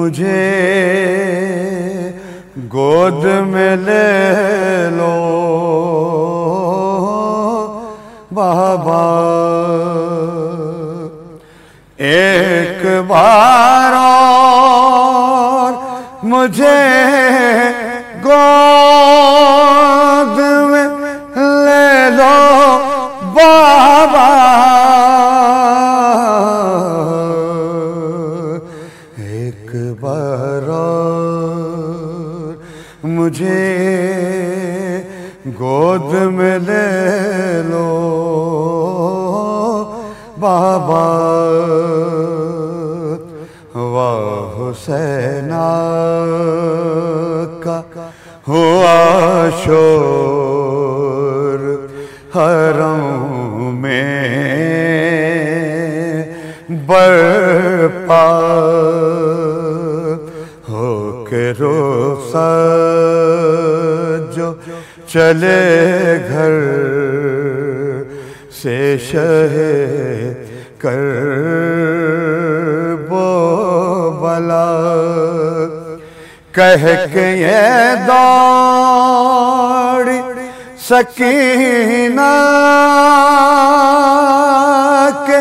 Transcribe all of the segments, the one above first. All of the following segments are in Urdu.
مجھے گود میں لے لو بابا، ایک بار اور مجھے گود میں لے لو بابا، ایک بار اور مجھے گود میں لے لو بابا، واہ حسین کا ہوا شور حرم میں برپا، ہو کے رخصت جو چلے گھر سے شہ کرب و بلا، کہہ کے یہ دوڑی سکینہ کہ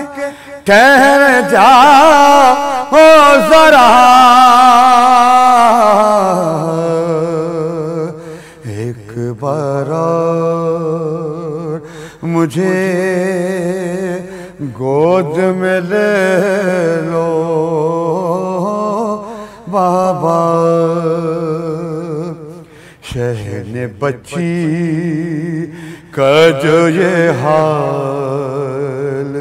ٹھہر جا ہو ذرا، ایک بار اور مجھے گود میں لے لو بابا، شہن بچی کا جو یہ حال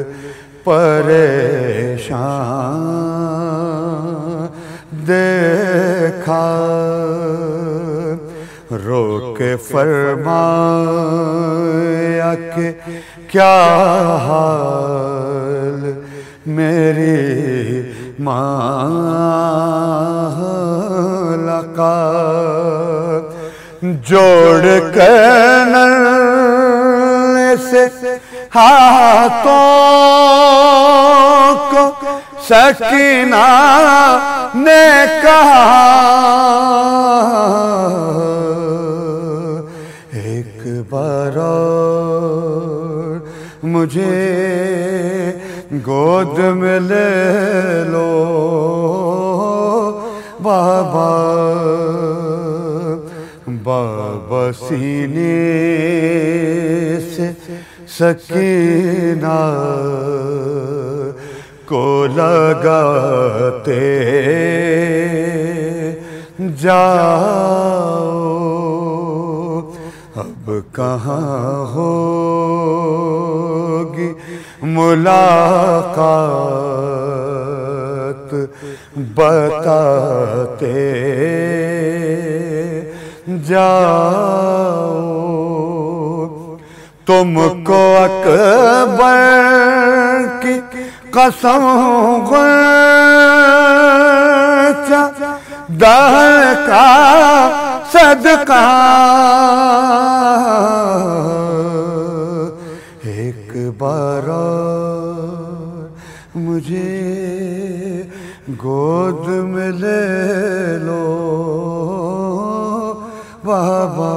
پریشان دیکھا، رو کے فرمایا کہ کیا حال میری مالکا، جوڑ کر نرنے سے ہاتھوں کو سکینہ نے کہا، ایک بار اور مجھے گود میں لے لو بابا، بابا سینے سے سکینہ کو لگاتے جاؤ، اب کہاں ہوگی ملاقات بتاتے جاؤ، تم کو اکبر کی قسم غرچہ دہر کا صدقہ، ایک بار اور مجھے گود میں لے لو بابا،